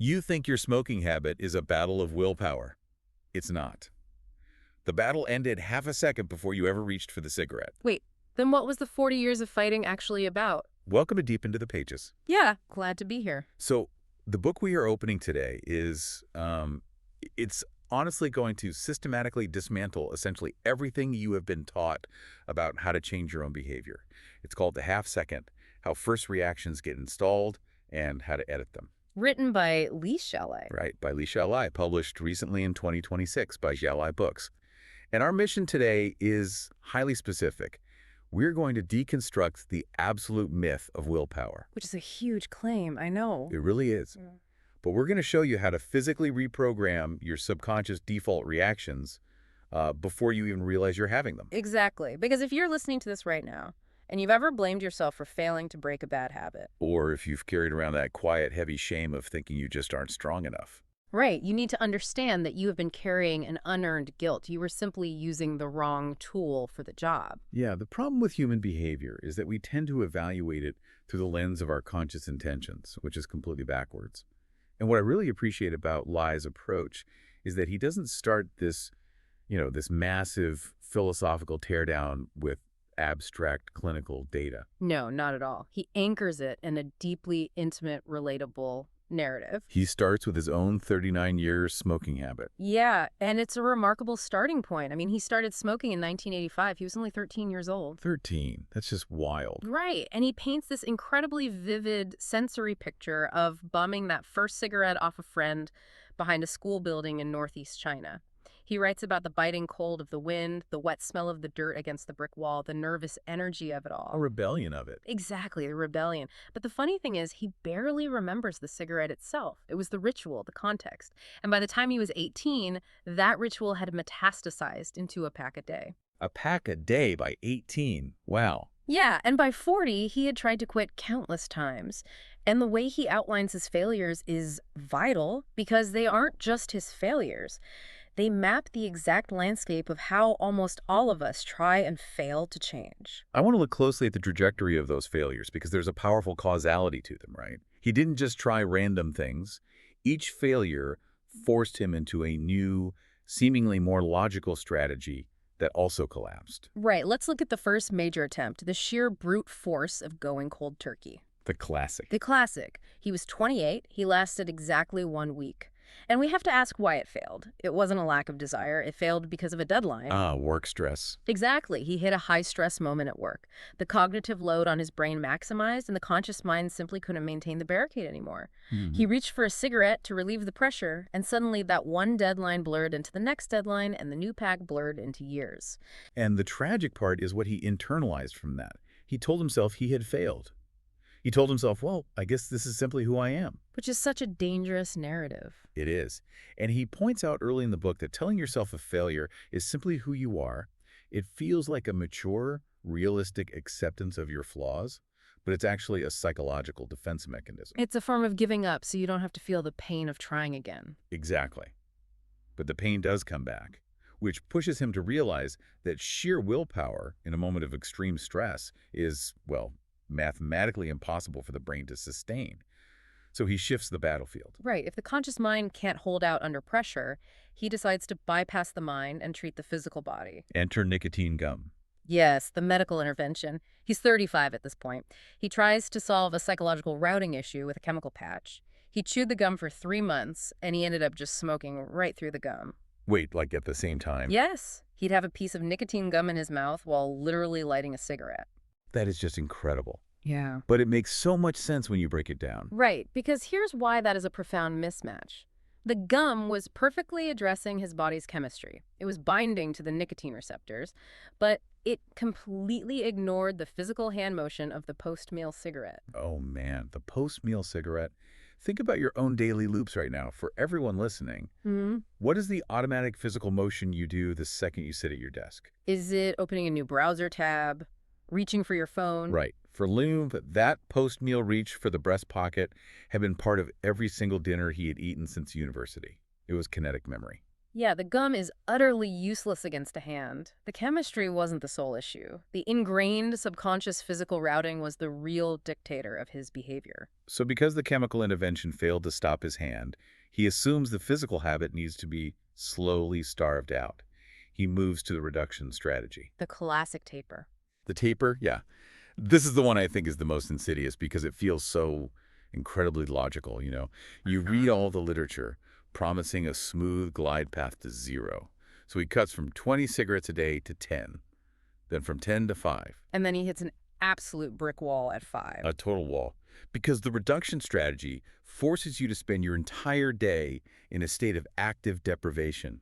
You think your smoking habit is a battle of willpower. It's not. The battle ended half a second before you ever reached for the cigarette. Wait, then what was the 40 years of fighting actually about? Welcome to Deep Into the Pages. Yeah, glad to be here. So, the book we are opening today is, it's honestly going to systematically dismantle essentially everything you have been taught about how to change your own behavior. It's called The Half Second, How First Reactions Get Installed and How to Edit Them. Written by Li Xiaoli. Right, by Li Xiaoli, published recently in 2026 by Xiaoli Books. And our mission today is highly specific. We're going to deconstruct the absolute myth of willpower. Which is a huge claim, I know. It really is. Yeah. But we're going to show you how to physically reprogram your subconscious default reactions before you even realize you're having them. Exactly. Because if you're listening to this right now, and you've ever blamed yourself for failing to break a bad habit. Or if you've carried around that quiet, heavy shame of thinking you just aren't strong enough. Right. You need to understand that you have been carrying an unearned guilt. You were simply using the wrong tool for the job. Yeah, the problem with human behavior is that we tend to evaluate it through the lens of our conscious intentions, which is completely backwards. And what I really appreciate about Li's approach is that he doesn't start this, this massive philosophical teardown with abstract clinical data. No, not at all. He anchors it in a deeply intimate, relatable narrative. He starts with his own 39-year smoking habit. Yeah, and it's a remarkable starting point. I mean, he started smoking in 1985. He was only 13 years old. 13. That's just wild. Right, and he paints this incredibly vivid sensory picture of bumming that first cigarette off a friend behind a school building in northeast China. He writes about the biting cold of the wind, the wet smell of the dirt against the brick wall, the nervous energy of it all. A rebellion of it. Exactly, the rebellion. But the funny thing is, he barely remembers the cigarette itself. It was the ritual, the context. And by the time he was 18, that ritual had metastasized into a pack a day. A pack a day by 18. Wow. Yeah, and by 40, he had tried to quit countless times. And the way he outlines his failures is vital because they aren't just his failures. They map the exact landscape of how almost all of us try and fail to change. I want to look closely at the trajectory of those failures because there's a powerful causality to them, right? He didn't just try random things. Each failure forced him into a new, seemingly more logical strategy that also collapsed. Right, let's look at the first major attempt, the sheer brute force of going cold turkey. The classic. The classic. He was 28. He lasted exactly 1 week. And we have to ask why it failed. It wasn't a lack of desire. It failed because of a deadline. Work stress. Exactly. He hit a high-stress moment at work. The cognitive load on his brain maximized, and the conscious mind simply couldn't maintain the barricade anymore. He reached for a cigarette to relieve the pressure, and suddenly that one deadline blurred into the next deadline, and the new pack blurred into years. And the tragic part is what he internalized from that. He told himself he had failed. He told himself, well, I guess this is simply who I am. Which is such a dangerous narrative. It is. And he points out early in the book that telling yourself a failure is simply who you are. It feels like a mature, realistic acceptance of your flaws, but it's actually a psychological defense mechanism. It's a form of giving up so you don't have to feel the pain of trying again. Exactly. But the pain does come back, which pushes him to realize that sheer willpower in a moment of extreme stress is, well, mathematically impossible for the brain to sustain. So he shifts the battlefield. Right. If the conscious mind can't hold out under pressure, he decides to bypass the mind and treat the physical body. Enter nicotine gum. Yes, the medical intervention. He's 35 at this point. He tries to solve a psychological routing issue with a chemical patch. He chewed the gum for 3 months, and he ended up just smoking right through the gum. Wait, like at the same time? Yes. He'd have a piece of nicotine gum in his mouth while literally lighting a cigarette. That is just incredible. Yeah. But it makes so much sense when you break it down. Right, because here's why that is a profound mismatch. The gum was perfectly addressing his body's chemistry. It was binding to the nicotine receptors, but it completely ignored the physical hand motion of the post-meal cigarette. Oh man, the post-meal cigarette. Think about your own daily loops right now. For everyone listening, what is the automatic physical motion you do the second you sit at your desk? Is it opening a new browser tab? Reaching for your phone? Right. For Loom, that post-meal reach for the breast pocket had been part of every single dinner he had eaten since university. It was kinetic memory. Yeah, the gum is utterly useless against a hand. The chemistry wasn't the sole issue. The ingrained subconscious physical routing was the real dictator of his behavior. So because the chemical intervention failed to stop his hand, he assumes the physical habit needs to be slowly starved out. He moves to the reduction strategy. The classic taper. The taper, yeah. This is the one I think is the most insidious because it feels so incredibly logical, you know. You read all the literature promising a smooth glide path to zero. So he cuts from 20 cigarettes a day to 10, then from 10 to 5, And then he hits an absolute brick wall at 5. a total wall. Because the reduction strategy forces you to spend your entire day in a state of active deprivation.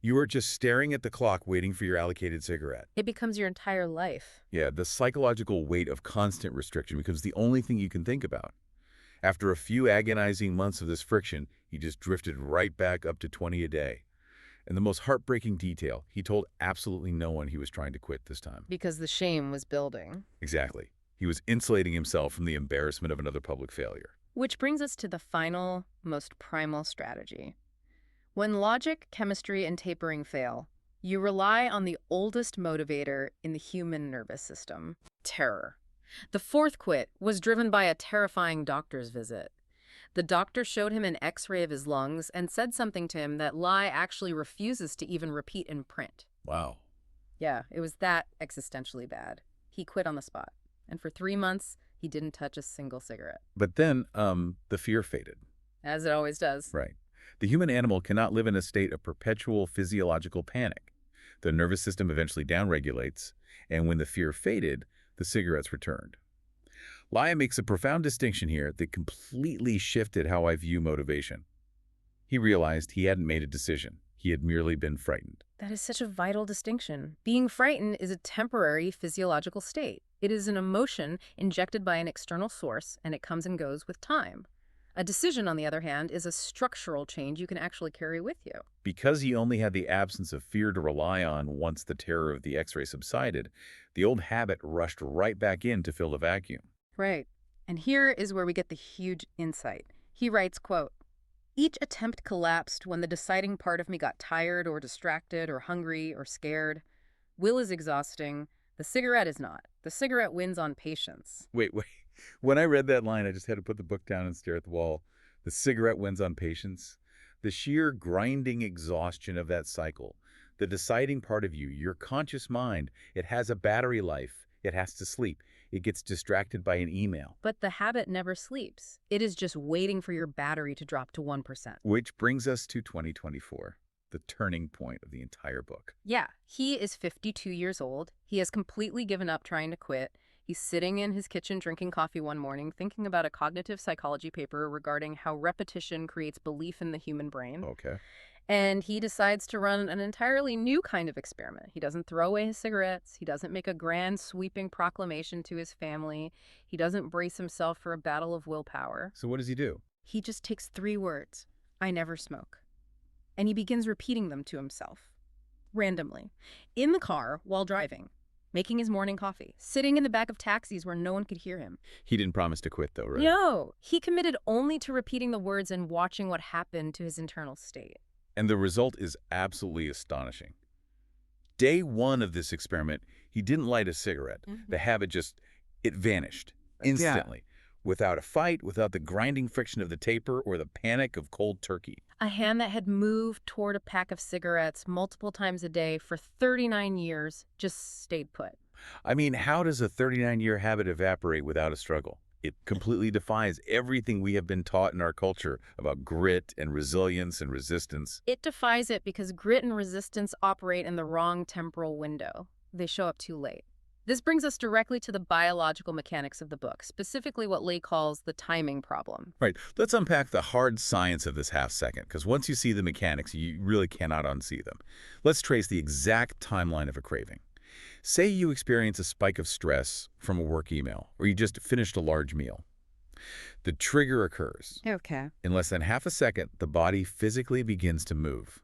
You are just staring at the clock waiting for your allocated cigarette. It becomes your entire life. Yeah, the psychological weight of constant restriction becomes the only thing you can think about. After a few agonizing months of this friction, he just drifted right back up to 20 a day. And the most heartbreaking detail, he told absolutely no one he was trying to quit this time. Because the shame was building. Exactly. He was insulating himself from the embarrassment of another public failure. Which brings us to the final, most primal strategy. When logic, chemistry, and tapering fail, you rely on the oldest motivator in the human nervous system, terror. The fourth quit was driven by a terrifying doctor's visit. The doctor showed him an x-ray of his lungs and said something to him that Li actually refuses to even repeat in print. Wow. Yeah, it was that existentially bad. He quit on the spot. And for 3 months, he didn't touch a single cigarette. But then, the fear faded. As it always does. Right. The human animal cannot live in a state of perpetual physiological panic. The nervous system eventually downregulates, and when the fear faded, the cigarettes returned. Li makes a profound distinction here that completely shifted how I view motivation. He realized he hadn't made a decision. He had merely been frightened. That is such a vital distinction. Being frightened is a temporary physiological state. It is an emotion injected by an external source, and it comes and goes with time. A decision, on the other hand, is a structural change you can actually carry with you. Because he only had the absence of fear to rely on once the terror of the X-ray subsided, the old habit rushed right back in to fill the vacuum. Right. And here is where we get the huge insight. He writes, quote, "Each attempt collapsed when the deciding part of me got tired or distracted or hungry or scared. Will is exhausting. The cigarette is not. The cigarette wins on patience." Wait. When I read that line, I just had to put the book down and stare at the wall. The cigarette wins on patience. The sheer grinding exhaustion of that cycle. The deciding part of you, your conscious mind, it has a battery life. It has to sleep. It gets distracted by an email. But the habit never sleeps. It is just waiting for your battery to drop to 1%. Which brings us to 2024, the turning point of the entire book. Yeah, he is 52 years old. He has completely given up trying to quit. He's sitting in his kitchen drinking coffee one morning, thinking about a cognitive psychology paper regarding how repetition creates belief in the human brain. Okay. And he decides to run an entirely new kind of experiment. He doesn't throw away his cigarettes. He doesn't make a grand sweeping proclamation to his family. He doesn't brace himself for a battle of willpower. So what does he do? He just takes 3 words. I never smoke. And he begins repeating them to himself, randomly, in the car while driving, making his morning coffee, sitting in the back of taxis where no one could hear him. He didn't promise to quit, though, right? No, he committed only to repeating the words and watching what happened to his internal state. And the result is absolutely astonishing. Day 1 of this experiment, he didn't light a cigarette. The habit it vanished instantly. Without a fight, without the grinding friction of the taper or the panic of cold turkey. A hand that had moved toward a pack of cigarettes multiple times a day for 39 years just stayed put. I mean, how does a 39-year habit evaporate without a struggle? It completely defies everything we have been taught in our culture about grit and resilience and resistance. It defies it because grit and resistance operate in the wrong temporal window. They show up too late. This brings us directly to the biological mechanics of the book, specifically what Li calls the timing problem. Right. Let's unpack the hard science of this half second, because once you see the mechanics, you really cannot unsee them. Let's trace the exact timeline of a craving. Say you experience a spike of stress from a work email, or you just finished a large meal. The trigger occurs. Okay. In less than half a second, the body physically begins to move.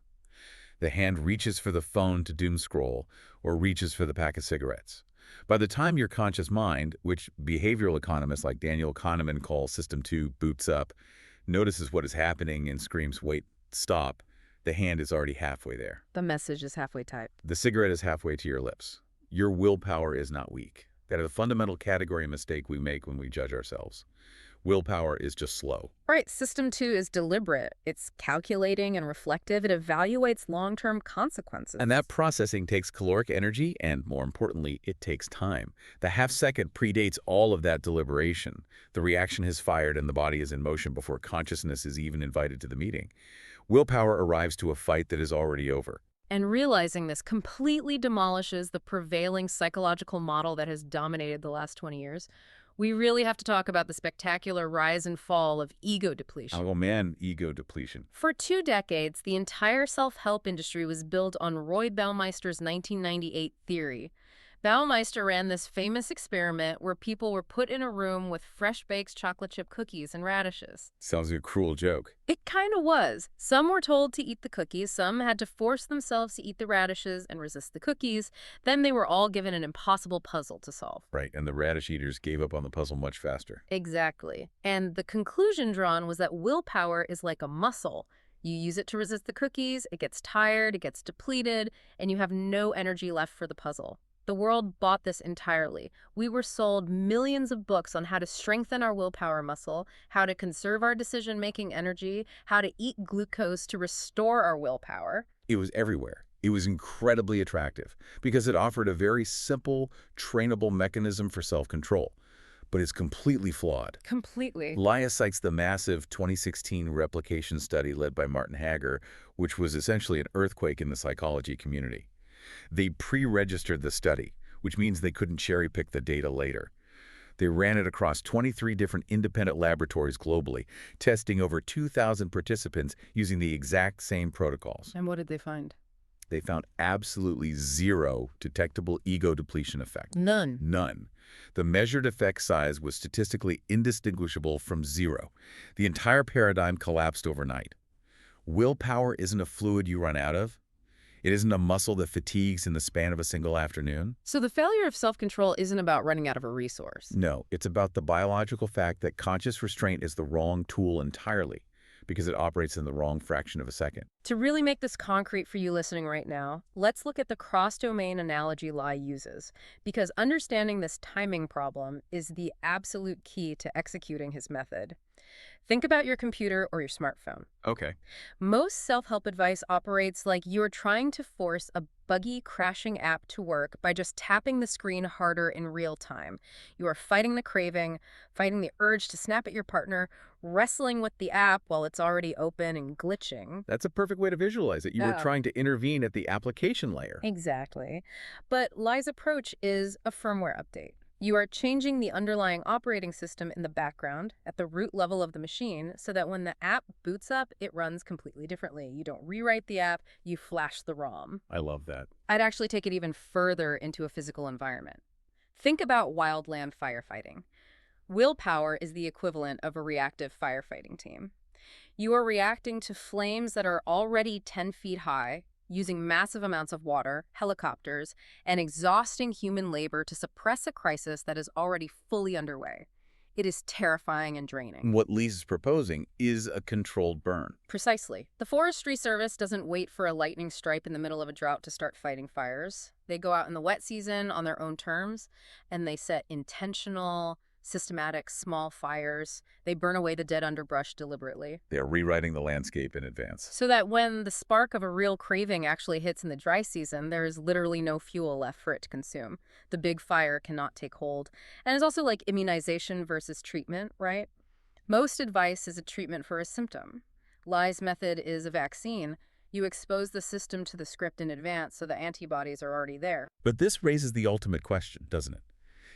The hand reaches for the phone to doom scroll, or reaches for the pack of cigarettes. By the time your conscious mind, which behavioral economists like Daniel Kahneman call System 2 boots up, notices what is happening and screams, "Wait, stop," The hand is already halfway there. The message is halfway typed. The cigarette is halfway to your lips. Your willpower is not weak. That is a fundamental category mistake we make when we judge ourselves. Willpower is just slow. Right, system 2 is deliberate. It's calculating and reflective. It evaluates long-term consequences. And that processing takes caloric energy and, more importantly, it takes time. The half-second predates all of that deliberation. The reaction has fired and the body is in motion before consciousness is even invited to the meeting. Willpower arrives to a fight that is already over. And realizing this completely demolishes the prevailing psychological model that has dominated the last 20 years. We really have to talk about the spectacular rise and fall of ego depletion. Oh man, ego depletion. For 2 decades, the entire self-help industry was built on Roy Baumeister's 1998 theory. Baumeister ran this famous experiment where people were put in a room with fresh-baked chocolate chip cookies and radishes. Sounds like a cruel joke. It kind of was. Some were told to eat the cookies, some had to force themselves to eat the radishes and resist the cookies. Then they were all given an impossible puzzle to solve. Right, and the radish eaters gave up on the puzzle much faster. Exactly. And the conclusion drawn was that willpower is like a muscle. You use it to resist the cookies, it gets tired, it gets depleted, and you have no energy left for the puzzle. The world bought this entirely. We were sold millions of books on how to strengthen our willpower muscle, how to conserve our decision-making energy, how to eat glucose to restore our willpower. It was everywhere. It was incredibly attractive because it offered a very simple, trainable mechanism for self-control. But it's completely flawed. Completely. Li cites the massive 2016 replication study led by Martin Hager, which was essentially an earthquake in the psychology community. They pre-registered the study, which means they couldn't cherry-pick the data later. They ran it across 23 different independent laboratories globally, testing over 2,000 participants using the exact same protocols. And what did they find? They found absolutely zero detectable ego depletion effect. None. None. The measured effect size was statistically indistinguishable from zero. The entire paradigm collapsed overnight. Willpower isn't a fluid you run out of. It isn't a muscle that fatigues in the span of a single afternoon. So the failure of self-control isn't about running out of a resource. No, it's about the biological fact that conscious restraint is the wrong tool entirely because it operates in the wrong fraction of a second. To really make this concrete for you listening right now, let's look at the cross-domain analogy Li uses, because understanding this timing problem is the absolute key to executing his method. Think about your computer or your smartphone. Okay. Most self-help advice operates like you're trying to force a buggy, crashing app to work by just tapping the screen harder in real time. You are fighting the craving, fighting the urge to snap at your partner, wrestling with the app while it's already open and glitching. That's a perfect way to visualize it. You were trying to intervene at the application layer. Exactly. But Li's approach is a firmware update. You are changing the underlying operating system in the background at the root level of the machine so that when the app boots up, it runs completely differently. You don't rewrite the app, you flash the ROM. I love that. I'd actually take it even further into a physical environment. Think about wildland firefighting. Willpower is the equivalent of a reactive firefighting team. You are reacting to flames that are already 10 feet high, using massive amounts of water, helicopters, and exhausting human labor to suppress a crisis that is already fully underway. It is terrifying and draining. What Li's proposing is a controlled burn. Precisely. The Forestry Service doesn't wait for a lightning strike in the middle of a drought to start fighting fires. They go out in the wet season on their own terms, and they set intentional, systematic, small fires. They burn away the dead underbrush deliberately. They are rewriting the landscape in advance. So that when the spark of a real craving actually hits in the dry season, there is literally no fuel left for it to consume. The big fire cannot take hold. And it's also like immunization versus treatment, right? Most advice is a treatment for a symptom. Li's method is a vaccine. You expose the system to the script in advance so the antibodies are already there. But this raises the ultimate question, doesn't it?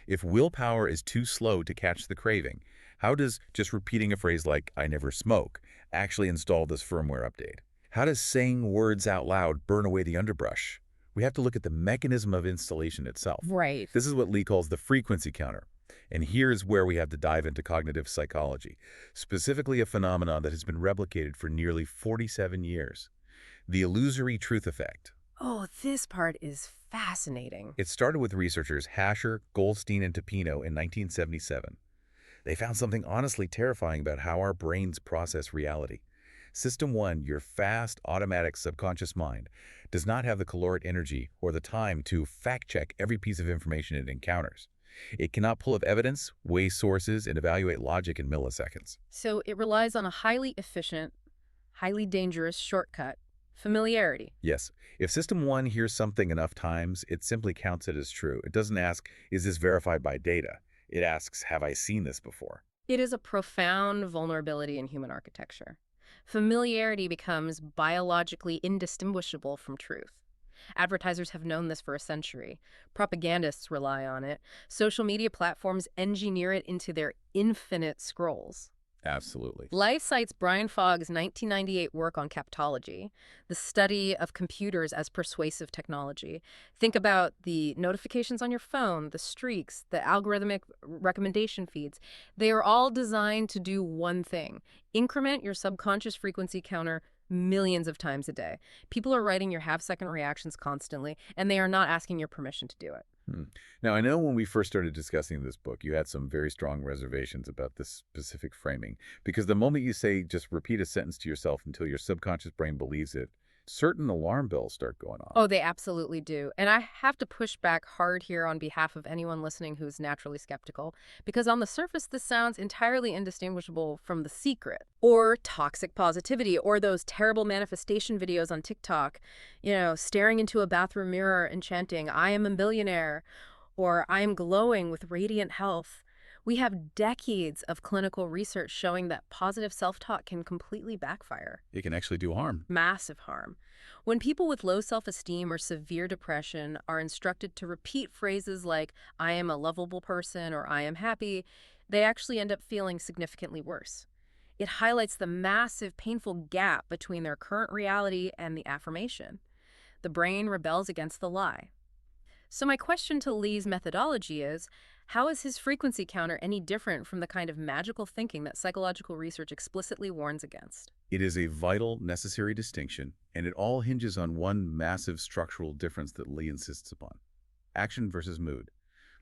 If willpower is too slow to catch the craving, how does just repeating a phrase like, "I never smoke," actually install this firmware update? How does saying words out loud burn away the underbrush? We have to look at the mechanism of installation itself. Right. This is what Li calls the frequency counter. And here's where we have to dive into cognitive psychology, specifically a phenomenon that has been replicated for nearly 47 years. The illusory truth effect. Oh, this part is fascinating. It started with researchers Hasher, Goldstein, and Topino in 1977. They found something honestly terrifying about how our brains process reality. System 1, your fast, automatic subconscious mind, does not have the caloric energy or the time to fact-check every piece of information it encounters. It cannot pull up evidence, weigh sources, and evaluate logic in milliseconds. So it relies on a highly efficient, highly dangerous shortcut, familiarity. Yes, if System 1 hears something enough times, it simply counts it as true. It doesn't ask, is this verified by data? It asks, have I seen this before? It is a profound vulnerability in human architecture. Familiarity becomes biologically indistinguishable from truth. Advertisers have known this for a century. Propagandists rely on it. Social media platforms engineer it into their infinite scrolls. Absolutely. Life cites Brian Fogg's 1998 work on captology, the study of computers as persuasive technology. Think about the notifications on your phone, the streaks, the algorithmic recommendation feeds. They are all designed to do one thing: increment your subconscious frequency counter millions of times a day. People are writing your half-second reactions constantly, and they are not asking your permission to do it. Hmm. Now, I know when we first started discussing this book, you had some very strong reservations about this specific framing, because the moment you say just repeat a sentence to yourself until your subconscious brain believes it, certain alarm bells start going off. Oh, they absolutely do. And I have to push back hard here on behalf of anyone listening who's naturally skeptical, because on the surface, this sounds entirely indistinguishable from The Secret or toxic positivity or those terrible manifestation videos on TikTok, staring into a bathroom mirror and chanting, "I am a billionaire," or "I am glowing with radiant health." We have decades of clinical research showing that positive self-talk can completely backfire. It can actually do harm. Massive harm. When people with low self-esteem or severe depression are instructed to repeat phrases like, "I am a lovable person," or "I am happy," they actually end up feeling significantly worse. It highlights the massive, painful gap between their current reality and the affirmation. The brain rebels against the lie. So my question to Li's methodology is, how is his frequency counter any different from the kind of magical thinking that psychological research explicitly warns against? It is a vital, necessary distinction, and it all hinges on one massive structural difference that Li insists upon: action versus mood.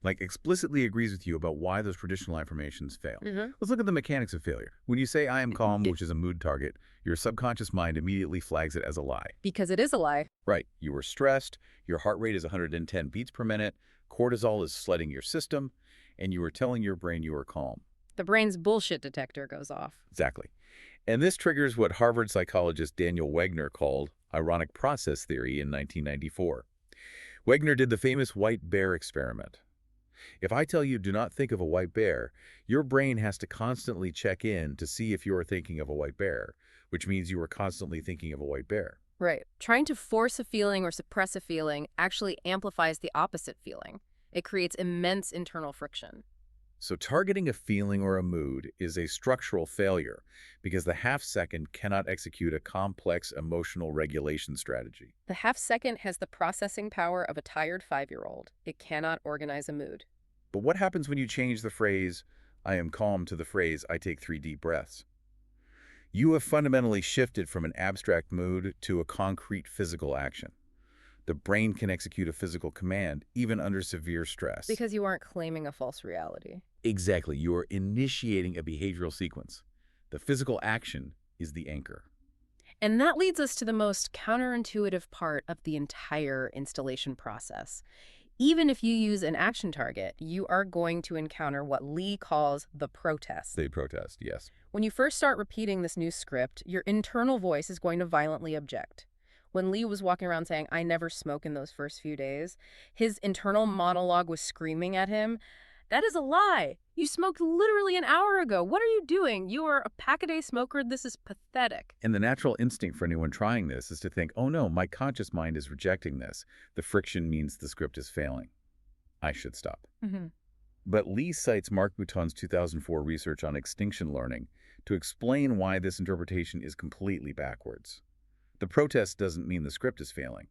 Like, explicitly agrees with you about why those traditional affirmations fail. Let's look at the mechanics of failure. When you say, "I am calm," which is a mood target, your subconscious mind immediately flags it as a lie. Because it is a lie. Right. You were stressed, your heart rate is 110 beats per minute, cortisol is flooding your system, and you are telling your brain you are calm. The brain's bullshit detector goes off. Exactly. And this triggers what Harvard psychologist Daniel Wegner called ironic process theory in 1994. Wegner did the famous white bear experiment. If I tell you do not think of a white bear, your brain has to constantly check in to see if you are thinking of a white bear, which means you are constantly thinking of a white bear. Right. Trying to force a feeling or suppress a feeling actually amplifies the opposite feeling. It creates immense internal friction. So targeting a feeling or a mood is a structural failure because the half-second cannot execute a complex emotional regulation strategy. The half-second has the processing power of a tired 5-year-old. It cannot organize a mood. But what happens when you change the phrase, "I am calm," to the phrase, "I take 3 deep breaths"? You have fundamentally shifted from an abstract mood to a concrete physical action. The brain can execute a physical command, even under severe stress. Because you aren't claiming a false reality. Exactly. You are initiating a behavioral sequence. The physical action is the anchor. And that leads us to the most counterintuitive part of the entire installation process. Even if you use an action target, you are going to encounter what Li calls the protest. They protest, yes. When you first start repeating this new script, your internal voice is going to violently object. When Li was walking around saying, "I never smoke" in those first few days, his internal monologue was screaming at him, "That is a lie. You smoked literally an hour ago. What are you doing? You are a pack-a-day smoker. This is pathetic." And the natural instinct for anyone trying this is to think, oh no, my conscious mind is rejecting this. The friction means the script is failing. I should stop. But Li cites Mark Bouton's 2004 research on extinction learning to explain why this interpretation is completely backwards. The protest doesn't mean the script is failing.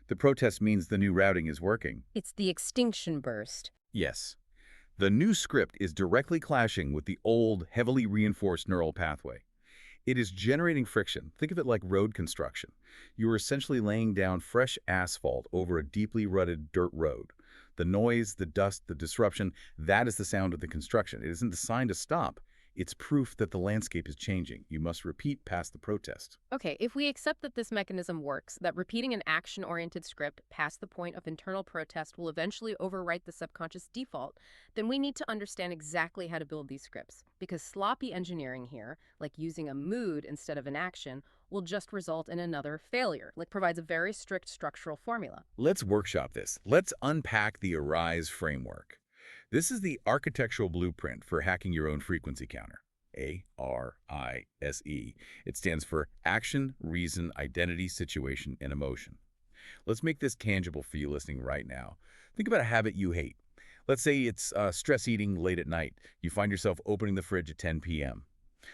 The protest means the new routing is working. It's the extinction burst. Yes. The new script is directly clashing with the old, heavily reinforced neural pathway. It is generating friction. Think of it like road construction. You are essentially laying down fresh asphalt over a deeply rutted dirt road. The noise, the dust, the disruption, that is the sound of the construction. It isn't designed to stop. It's proof that the landscape is changing. You must repeat past the protest. Okay, if we accept that this mechanism works, that repeating an action-oriented script past the point of internal protest will eventually overwrite the subconscious default, then we need to understand exactly how to build these scripts. Because sloppy engineering here, like using a mood instead of an action, will just result in another failure, like provides a very strict structural formula. Let's workshop this. Let's unpack the ARISE framework. This is the architectural blueprint for hacking your own frequency counter. ARISE. It stands for Action, Reason, Identity, Situation, and Emotion. Let's make this tangible for you listening right now. Think about a habit you hate. Let's say it's stress eating late at night. You find yourself opening the fridge at 10 p.m.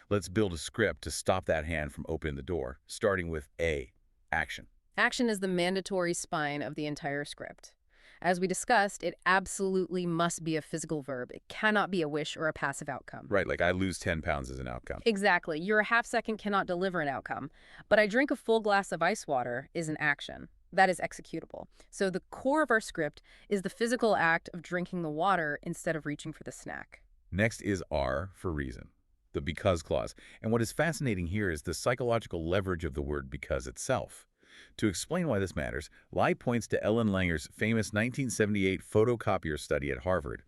Let's build a script to stop that hand from opening the door, starting with A, action. Action is the mandatory spine of the entire script. As we discussed, it absolutely must be a physical verb. It cannot be a wish or a passive outcome. Right, like I lose 10 pounds as an outcome. Exactly. Your half second cannot deliver an outcome. But I drink a full glass of ice water is an action. That is executable. So the core of our script is the physical act of drinking the water instead of reaching for the snack. Next is R for reason, the because clause. And what is fascinating here is the psychological leverage of the word because itself. To explain why this matters, Li points to Ellen Langer's famous 1978 photocopier study at Harvard.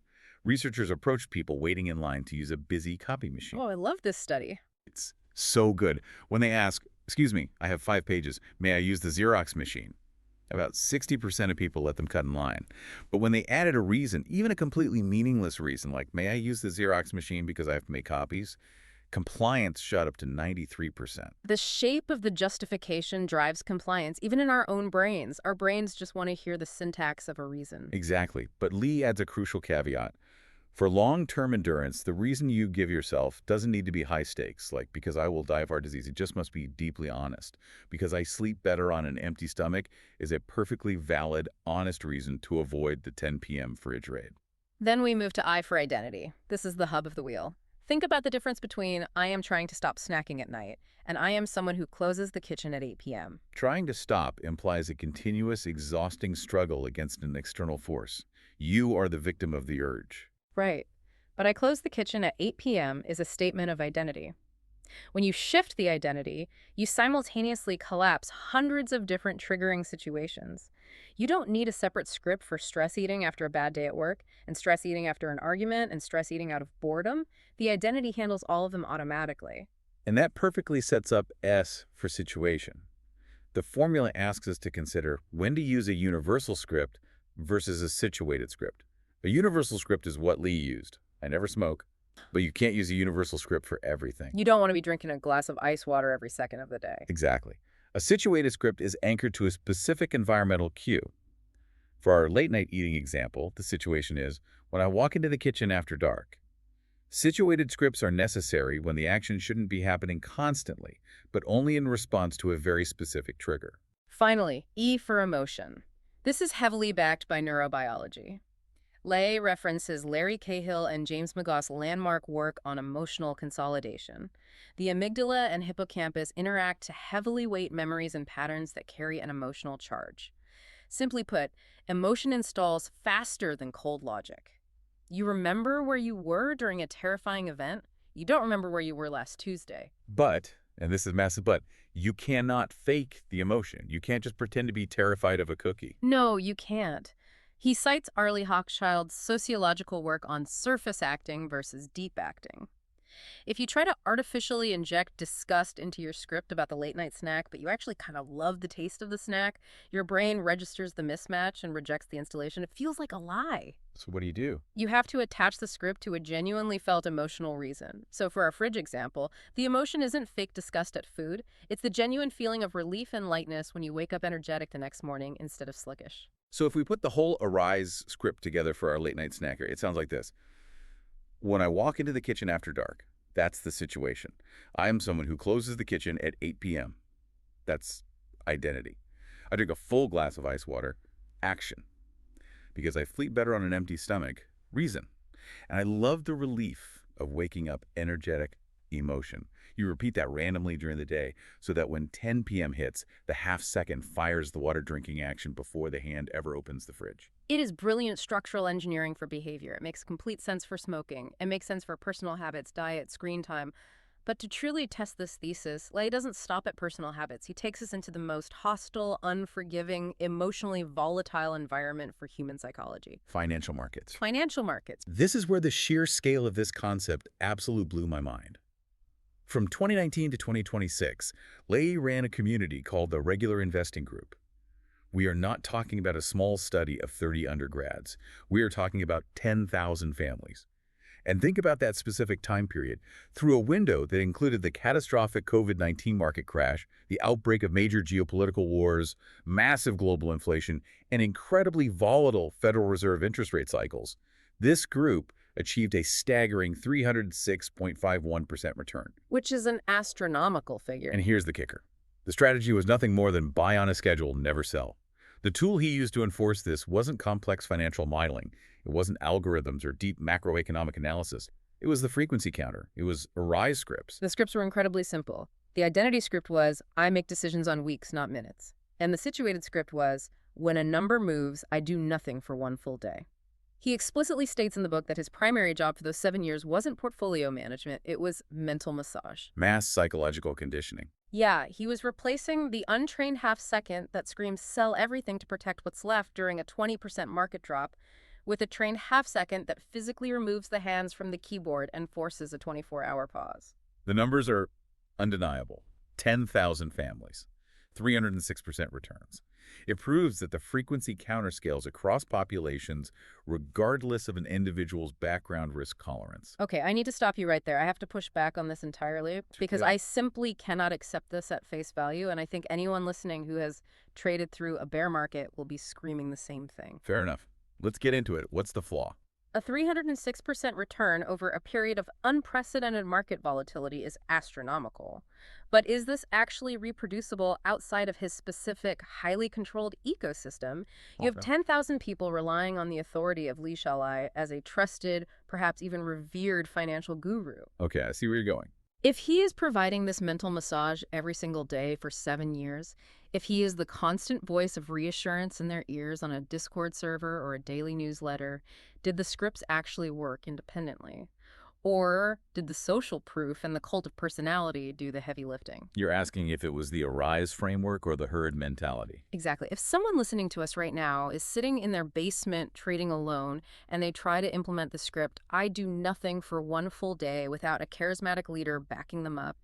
Researchers approached people waiting in line to use a busy copy machine. Oh, I love this study. It's so good. When they ask, "Excuse me, I have 5 pages. May I use the Xerox machine?" About 60% of people let them cut in line. But when they added a reason, even a completely meaningless reason, like, "May I use the Xerox machine because I have to make copies?" compliance shot up to 93%. The shape of the justification drives compliance, even in our own brains. Our brains just want to hear the syntax of a reason. Exactly. But Li adds a crucial caveat. For long-term endurance, the reason you give yourself doesn't need to be high stakes, like because I will die of heart disease. It just must be deeply honest. Because I sleep better on an empty stomach is a perfectly valid, honest reason to avoid the 10 p.m. fridge raid. Then we move to I for identity. This is the hub of the wheel. Think about the difference between I am trying to stop snacking at night and I am someone who closes the kitchen at 8 p.m. Trying to stop implies a continuous, exhausting struggle against an external force. You are the victim of the urge. Right. But I close the kitchen at 8 p.m. is a statement of identity. When you shift the identity, you simultaneously collapse hundreds of different triggering situations. You don't need a separate script for stress eating after a bad day at work, and stress eating after an argument, and stress eating out of boredom. The identity handles all of them automatically. And that perfectly sets up S for situation. The formula asks us to consider when to use a universal script versus a situated script. A universal script is what Li used. I never smoke. But you can't use a universal script for everything. You don't want to be drinking a glass of ice water every second of the day. Exactly. A situated script is anchored to a specific environmental cue. For our late-night eating example, the situation is when I walk into the kitchen after dark. Situated scripts are necessary when the action shouldn't be happening constantly, but only in response to a very specific trigger. Finally, E for emotion. This is heavily backed by neurobiology. Li references Larry Cahill and James McGough's landmark work on emotional consolidation. The amygdala and hippocampus interact to heavily weight memories and patterns that carry an emotional charge. Simply put, emotion installs faster than cold logic. You remember where you were during a terrifying event? You don't remember where you were last Tuesday. But, and this is massive but, you cannot fake the emotion. You can't just pretend to be terrified of a cookie. No, you can't. He cites Arlie Hochschild's sociological work on surface acting versus deep acting. If you try to artificially inject disgust into your script about the late-night snack, but you actually kind of love the taste of the snack, your brain registers the mismatch and rejects the installation. It feels like a lie. So what do? You have to attach the script to a genuinely felt emotional reason. So for our fridge example, the emotion isn't fake disgust at food. It's the genuine feeling of relief and lightness when you wake up energetic the next morning instead of sluggish. So if we put the whole ARISE script together for our late-night snacker, it sounds like this. When I walk into the kitchen after dark, that's the situation. I am someone who closes the kitchen at 8 p.m. That's identity. I drink a full glass of ice water. Action. Because I sleep better on an empty stomach. Reason. And I love the relief of waking up energetic. Emotion. You repeat that randomly during the day so that when 10 p.m. hits, the half second fires the water drinking action before the hand ever opens the fridge. It is brilliant structural engineering for behavior. It makes complete sense for smoking. It makes sense for personal habits, diet, screen time. But to truly test this thesis, Lay doesn't stop at personal habits. He takes us into the most hostile, unforgiving, emotionally volatile environment for human psychology. Financial markets. Financial markets. This is where the sheer scale of this concept absolutely blew my mind. From 2019 to 2026, Lei ran a community called the Regular Investing Group. We are not talking about a small study of 30 undergrads. We are talking about 10,000 families. And think about that specific time period. Through a window that included the catastrophic COVID-19 market crash, the outbreak of major geopolitical wars, massive global inflation, and incredibly volatile Federal Reserve interest rate cycles, this group achieved a staggering 306.51% return. Which is an astronomical figure. And here's the kicker. The strategy was nothing more than buy on a schedule, never sell. The tool he used to enforce this wasn't complex financial modeling. It wasn't algorithms or deep macroeconomic analysis. It was the frequency counter. It was Arise scripts. The scripts were incredibly simple. The identity script was, I make decisions on weeks, not minutes. And the situated script was, when a number moves, I do nothing for one full day. He explicitly states in the book that his primary job for those 7 years wasn't portfolio management, it was mental massage. Mass psychological conditioning. Yeah, he was replacing the untrained half-second that screams sell everything to protect what's left during a 20% market drop with a trained half-second that physically removes the hands from the keyboard and forces a 24-hour pause. The numbers are undeniable. 10,000 families, 306% returns. It proves that the frequency counter scales across populations regardless of an individual's background risk tolerance. Okay, I need to stop you right there. I have to push back on this entirely because Yeah. I simply cannot accept this at face value, and I think anyone listening who has traded through a bear market will be screaming the same thing. Fair enough. Let's get into it. What's the flaw? A 306% return over a period of unprecedented market volatility is astronomical. But is this actually reproducible outside of his specific, highly controlled ecosystem? You have Okay. 10,000 people relying on the authority of Li Xiaoli as a trusted, perhaps even revered financial guru. Okay, I see where you're going. If he is providing this mental massage every single day for 7 years, if he is the constant voice of reassurance in their ears on a Discord server or a daily newsletter, did the scripts actually work independently? Or did the social proof and the cult of personality do the heavy lifting? You're asking if it was the Arise framework or the herd mentality. Exactly. If someone listening to us right now is sitting in their basement trading alone and they try to implement the script, I do nothing for one full day without a charismatic leader backing them up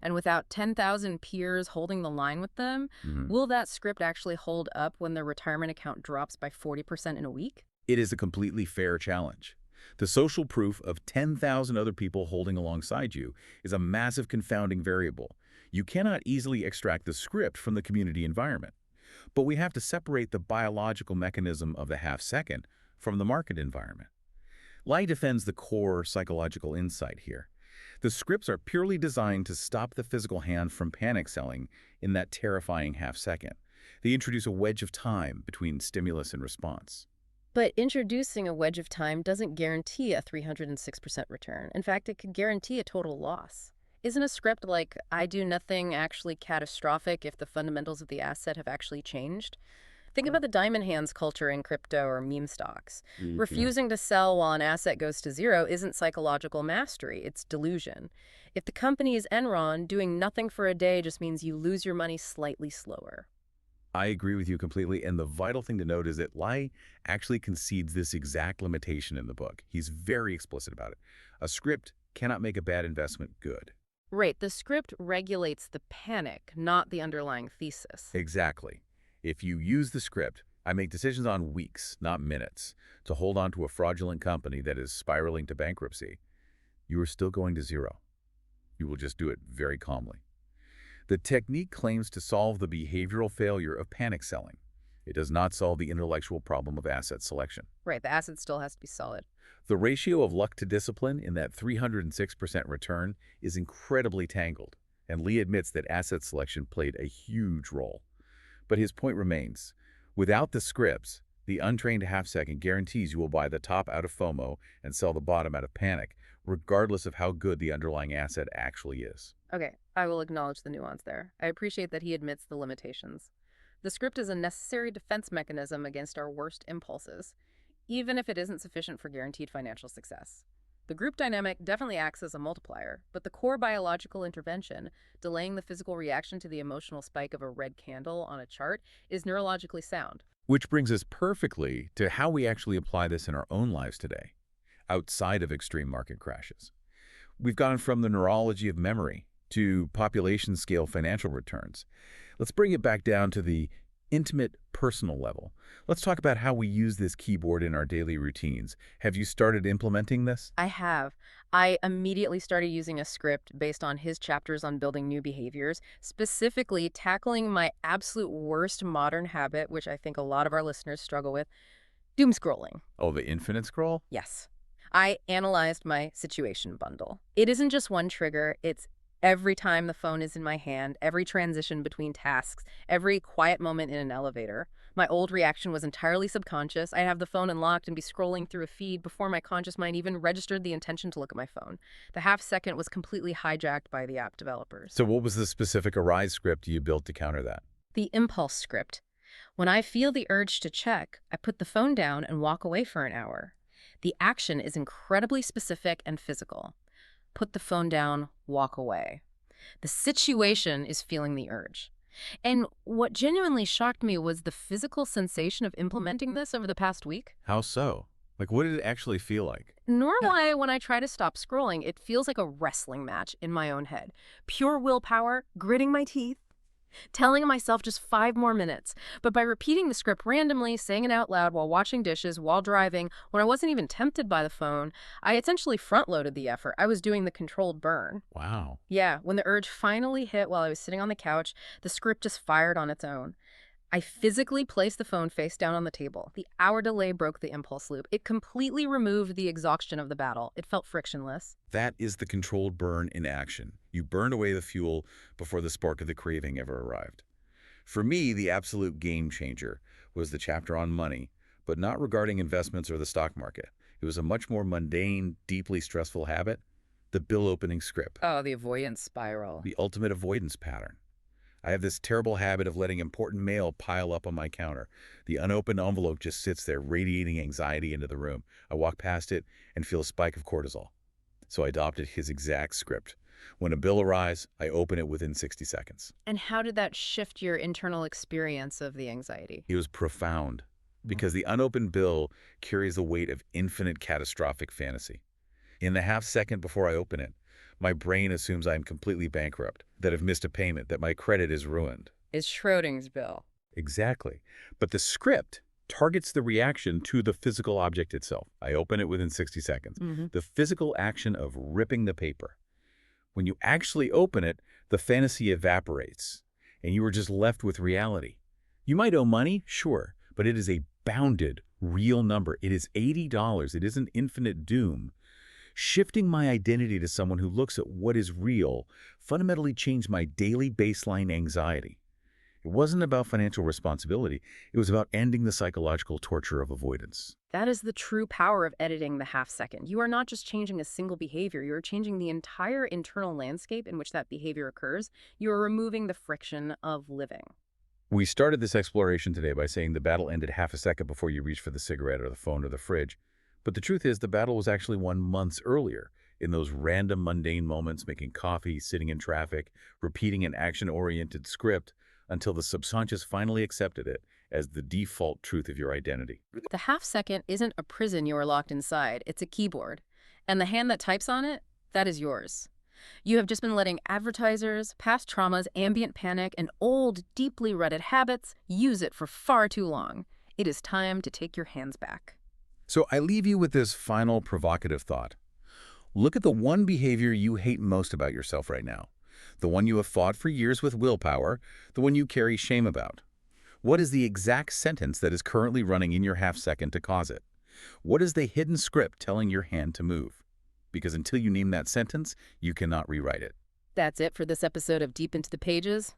and without 10,000 peers holding the line with them, will that script actually hold up when their retirement account drops by 40% in a week? It is a completely fair challenge. The social proof of 10,000 other people holding alongside you is a massive confounding variable. You cannot easily extract the script from the community environment. But we have to separate the biological mechanism of the half-second from the market environment. Lai defends the core psychological insight here. The scripts are purely designed to stop the physical hand from panic selling in that terrifying half-second. They introduce a wedge of time between stimulus and response. But introducing a wedge of time doesn't guarantee a 306% return. In fact, it could guarantee a total loss. Isn't a script like, I do nothing actually catastrophic if the fundamentals of the asset have actually changed? Think about the diamond hands culture in crypto or meme stocks. Refusing to sell while an asset goes to zero isn't psychological mastery, it's delusion. If the company is Enron, doing nothing for a day just means you lose your money slightly slower. I agree with you completely, and the vital thing to note is that Lai actually concedes this exact limitation in the book. He's very explicit about it. A script cannot make a bad investment good. Right, the script regulates the panic, not the underlying thesis. Exactly. If you use the script, I make decisions on weeks, not minutes, to hold on to a fraudulent company that is spiraling to bankruptcy, you are still going to zero. You will just do it very calmly. The technique claims to solve the behavioral failure of panic selling. It does not solve the intellectual problem of asset selection. Right, the asset still has to be solid. The ratio of luck to discipline in that 306% return is incredibly tangled, and Lee admits that asset selection played a huge role. But his point remains. Without the scripts, the untrained half-second guarantees you will buy the top out of FOMO and sell the bottom out of panic, regardless of how good the underlying asset actually is. Okay, I will acknowledge the nuance there. I appreciate that he admits the limitations. The script is a necessary defense mechanism against our worst impulses, even if it isn't sufficient for guaranteed financial success. The group dynamic definitely acts as a multiplier, but the core biological intervention, delaying the physical reaction to the emotional spike of a red candle on a chart, is neurologically sound. Which brings us perfectly to how we actually apply this in our own lives today, outside of extreme market crashes. We've gone from the neurology of memory to population-scale financial returns. Let's bring it back down to the intimate, personal level. Let's talk about how we use this keyboard in our daily routines. Have you started implementing this? I have. I immediately started using a script based on his chapters on building new behaviors, specifically tackling my absolute worst modern habit, which I think a lot of our listeners struggle with, doom scrolling. Oh, the infinite scroll? Yes. I analyzed my situation bundle. It isn't just one trigger, it's every time the phone is in my hand, every transition between tasks, every quiet moment in an elevator. My old reaction was entirely subconscious. I'd have the phone unlocked and be scrolling through a feed before my conscious mind even registered the intention to look at my phone. The half second was completely hijacked by the app developers. So what was the specific arise script you built to counter that? The impulse script. When I feel the urge to check, I put the phone down and walk away for an hour. The action is incredibly specific and physical. Put the phone down, walk away. The situation is feeling the urge. And what genuinely shocked me was the physical sensation of implementing this over the past week. How so? Like, what did it actually feel like? Normally, when I try to stop scrolling, it feels like a wrestling match in my own head. Pure willpower, gritting my teeth, telling myself just 5 more minutes. But by repeating the script randomly, saying it out loud while washing dishes, while driving, when I wasn't even tempted by the phone, I essentially front-loaded the effort. I was doing the controlled burn. Wow. Yeah, when the urge finally hit while I was sitting on the couch, the script just fired on its own. I physically placed the phone face down on the table. The hour delay broke the impulse loop. It completely removed the exhaustion of the battle. It felt frictionless. That is the controlled burn in action. You burned away the fuel before the spark of the craving ever arrived. For me, the absolute game changer was the chapter on money, but not regarding investments or the stock market. It was a much more mundane, deeply stressful habit, the bill opening script, Oh, the avoidance spiral. the ultimate avoidance pattern. I have this terrible habit of letting important mail pile up on my counter. The unopened envelope just sits there, radiating anxiety into the room. I walk past it and feel a spike of cortisol. So I adopted his exact script. When a bill arrives, I open it within 60 seconds. And how did that shift your internal experience of the anxiety? It was profound, because the unopened bill carries the weight of infinite catastrophic fantasy. In the half second before I open it, my brain assumes I am completely bankrupt, that I've missed a payment, that my credit is ruined. It's Schrodinger's bill. Exactly. But the script targets the reaction to the physical object itself. I open it within 60 seconds. The physical action of ripping the paper. When you actually open it, the fantasy evaporates, and you are just left with reality. You might owe money, sure, but it is a bounded, real number. It is $80. It isn't infinite doom. Shifting my identity to someone who looks at what is real fundamentally changed my daily baseline anxiety. It wasn't about financial responsibility. It was about ending the psychological torture of avoidance. That is the true power of editing the half second. You are not just changing a single behavior, you are changing the entire internal landscape in which that behavior occurs. You are removing the friction of living. We started this exploration today by saying the battle ended half a second before you reached for the cigarette or the phone or the fridge. But the truth is, the battle was actually won months earlier, in those random mundane moments, making coffee, sitting in traffic, repeating an action-oriented script until the subconscious finally accepted it as the default truth of your identity. The half second isn't a prison you are locked inside, it's a keyboard. And the hand that types on it, that is yours. You have just been letting advertisers, past traumas, ambient panic, and old, deeply rooted habits use it for far too long. It is time to take your hands back. So I leave you with this final provocative thought. Look at the one behavior you hate most about yourself right now. The one you have fought for years with willpower, the one you carry shame about. What is the exact sentence that is currently running in your half second to cause it? What is the hidden script telling your hand to move? Because until you name that sentence, you cannot rewrite it. That's it for this episode of Deep Into the Pages.